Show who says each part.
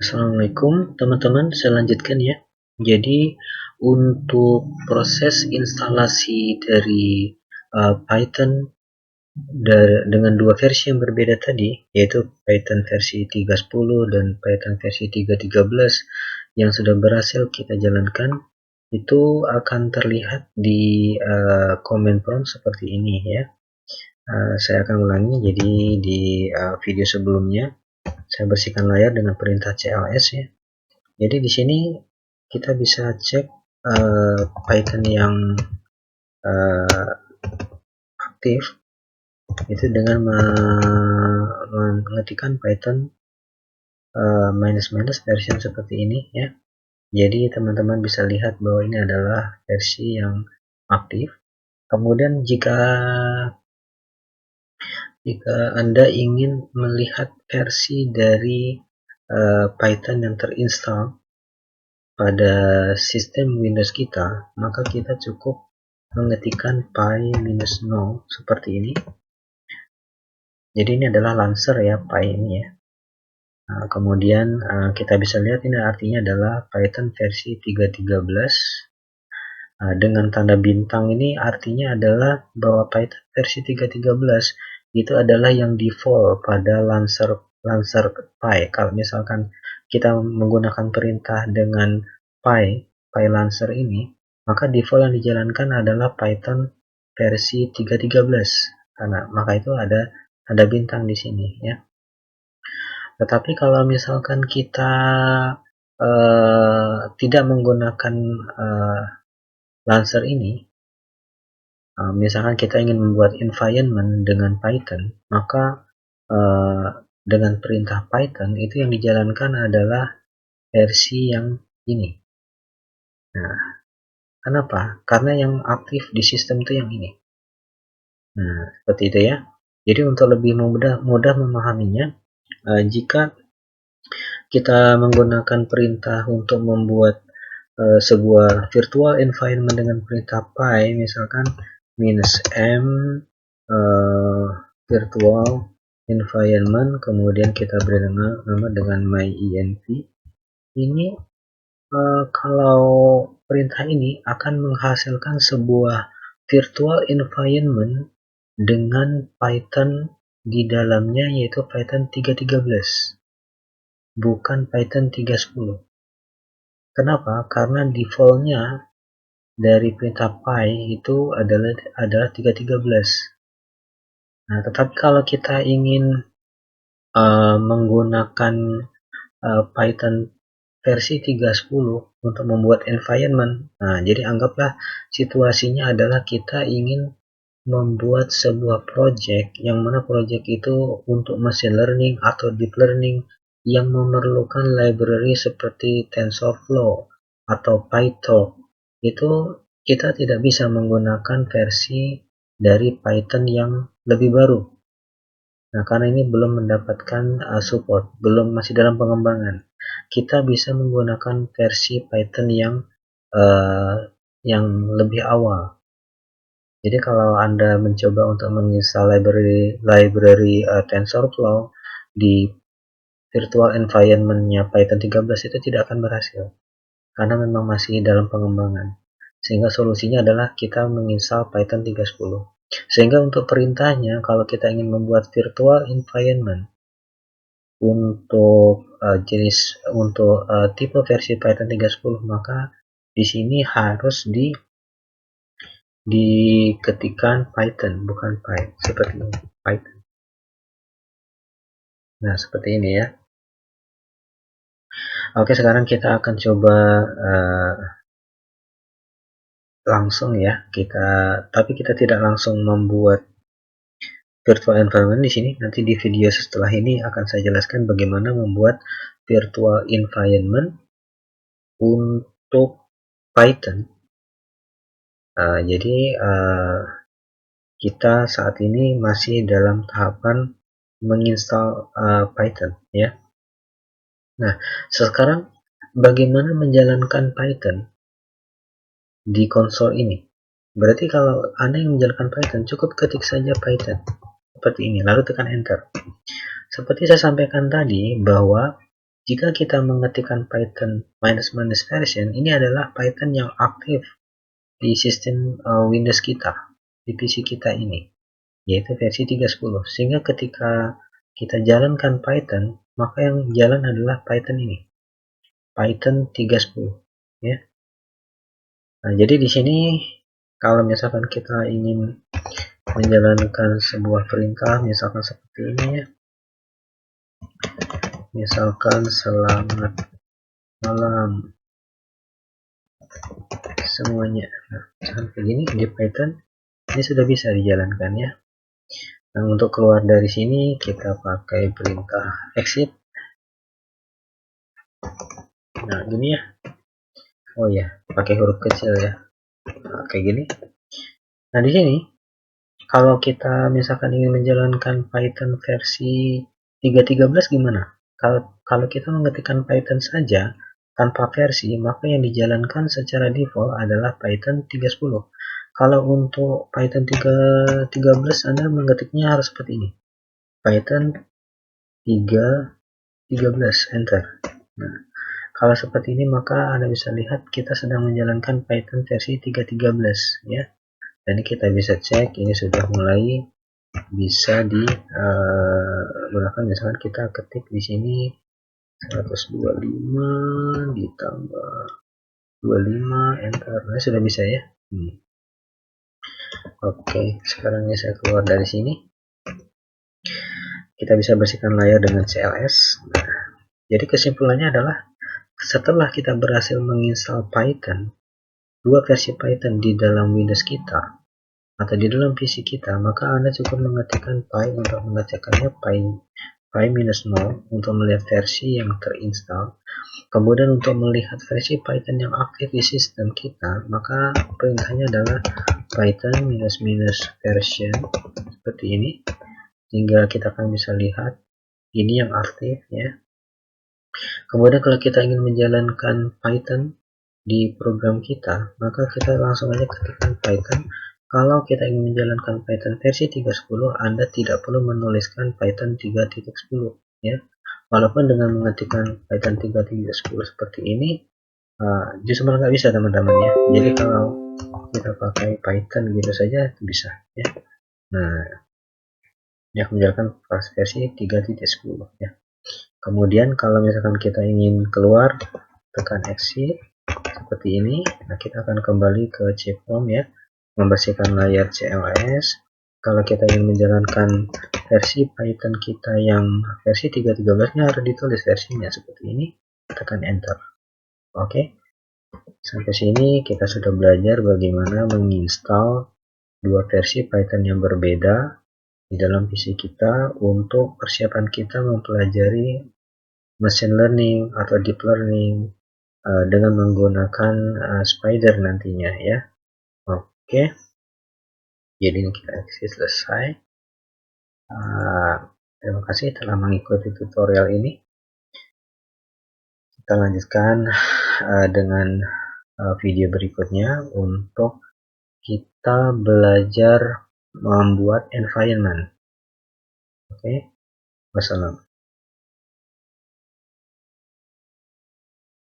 Speaker 1: Assalamualaikum teman-teman, saya lanjutkan ya. Jadi untuk proses instalasi dari Python dengan dua versi yang berbeda tadi, yaitu Python versi 3.10 dan Python versi 3.13 yang sudah berhasil kita jalankan, itu akan terlihat di command prompt seperti ini ya. Saya akan ulangi. Jadi di video sebelumnya saya bersihkan layar dengan perintah cls ya. Jadi di sini kita bisa cek Python yang aktif itu dengan mengetikkan Python minus version seperti ini ya. Jadi teman-teman bisa lihat bahwa ini adalah versi yang aktif. Kemudian jika Anda ingin melihat versi dari Python yang terinstall pada sistem Windows kita, maka kita cukup mengetikkan py-no seperti ini. Jadi ini adalah launcher ya, py ini ya. Nah, kemudian kita bisa lihat ini artinya adalah Python versi 3.13. Dengan tanda bintang ini artinya adalah bahwa Python versi 3.13 itu adalah yang default pada launcher py. Kalau misalkan kita menggunakan perintah dengan py launcher ini, maka default yang dijalankan adalah Python versi 3.13. Karena maka itu ada tanda bintang di sini ya. Tetapi kalau misalkan kita tidak menggunakan launcher ini, misalkan kita ingin membuat environment dengan Python, maka dengan perintah Python itu yang dijalankan adalah versi yang ini. Nah, kenapa? Karena yang aktif di sistem itu yang ini. Nah, seperti itu ya. Jadi untuk lebih mudah memahaminya, jika kita menggunakan perintah untuk membuat sebuah virtual environment dengan perintah py, misalkan -m virtual environment, kemudian kita beri nama dengan myenv. Ini kalau perintah ini akan menghasilkan sebuah virtual environment dengan Python di dalamnya, yaitu Python 3.13, bukan Python 3.10. Kenapa? Karena defaultnya dari perintah py itu adalah 3.13. Nah, tetapi kalau kita ingin menggunakan Python versi 3.10 untuk membuat environment, nah jadi anggaplah situasinya adalah kita ingin membuat sebuah project yang mana project itu untuk machine learning atau deep learning yang memerlukan library seperti TensorFlow atau PyTorch. Itu kita tidak bisa menggunakan versi dari Python yang lebih baru. Nah, karena ini belum mendapatkan support, masih dalam pengembangan. Kita bisa menggunakan versi Python yang lebih awal. Jadi kalau Anda mencoba untuk menginstal library TensorFlow di virtual environment-nya Python 13 itu tidak akan berhasil, karena memang masih dalam pengembangan. Sehingga solusinya adalah kita menginstal Python 3.10. Sehingga untuk perintahnya, kalau kita ingin membuat virtual environment untuk tipe versi Python 3.10, maka di sini harus diketikkan Python, bukan py, seperti ini, Python. Nah, seperti ini ya. Oke, sekarang kita akan coba langsung ya, tapi kita tidak langsung membuat virtual environment di sini. Nanti di video setelah ini akan saya jelaskan bagaimana membuat virtual environment untuk Python. Jadi kita saat ini masih dalam tahapan menginstal Python ya. Nah, sekarang bagaimana menjalankan Python di konsol ini? Berarti kalau Anda yang menjalankan Python, cukup ketik saja Python seperti ini, lalu tekan enter. Seperti saya sampaikan tadi bahwa jika kita mengetikkan Python ---- version, ini adalah Python yang aktif di sistem Windows kita, di PC kita ini, yaitu versi 3.10. Sehingga ketika kita jalankan Python, maka yang jalan adalah Python ini, Python 3.10, ya. Nah, jadi di sini kalau misalkan kita ingin menjalankan sebuah perintah, misalkan seperti ini ya, misalkan selamat malam semuanya. Nah, misalkan begini di Python ini sudah bisa dijalankan ya. Nah, untuk keluar dari sini kita pakai perintah exit. Nah, gini ya. Oh ya, pakai huruf kecil ya. Nah, kayak gini. Nah, di sini kalau kita misalkan ingin menjalankan Python versi 3.13 gimana? Kalau kita mengetikkan Python saja tanpa versi, maka yang dijalankan secara default adalah Python 3.10. Kalau untuk Python 3.13 Anda mengetiknya harus seperti ini. Python 3.13 enter. Nah, kalau seperti ini maka Anda bisa lihat kita sedang menjalankan Python versi 3.13 ya. Dan kita bisa cek ini sudah mulai bisa digunakan. Misalkan kita ketik di sini 125 ditambah 25 enter. Nah, sudah bisa ya. Oke, sekarang ini saya keluar dari sini. Kita bisa bersihkan layar dengan CLS. Nah, jadi kesimpulannya adalah setelah kita berhasil menginstal Python, dua versi Python di dalam Windows kita atau di dalam PC kita, maka Anda cukup mengetikkan py untuk mengecekkannya py-0 untuk melihat versi yang terinstal. Kemudian untuk melihat versi Python yang aktif di sistem kita, maka perintahnya adalah Python --version seperti ini, hingga kita akan bisa lihat ini yang aktif ya. Kemudian kalau kita ingin menjalankan Python di program kita, maka kita langsung aja ketikkan Python. Kalau kita ingin menjalankan Python versi 3.10, Anda tidak perlu menuliskan Python 3.10 ya. Walaupun dengan mengetikkan Python 3.10 seperti ini, justru malah nggak bisa teman-teman ya. Jadi kalau kita pakai Python gitu saja bisa ya. Nah, yang menjalankan versi 3.10 ya. Kemudian kalau misalkan kita ingin keluar, tekan exit seperti ini. Nah, kita akan kembali ke cProm ya, membersihkan layar CLS. Kalau kita ingin menjalankan versi Python kita yang versi 3.13 nya harus ditulis versinya seperti ini, tekan enter. Oke, sampai sini kita sudah belajar bagaimana menginstal dua versi Python yang berbeda di dalam PC kita untuk persiapan kita mempelajari machine learning atau deep learning dengan menggunakan Spider nantinya ya. Oke, jadi kita exit selesai. Terima kasih telah mengikuti tutorial ini. Kita lanjutkan dengan video berikutnya untuk kita belajar membuat environment. Oke, wassalam.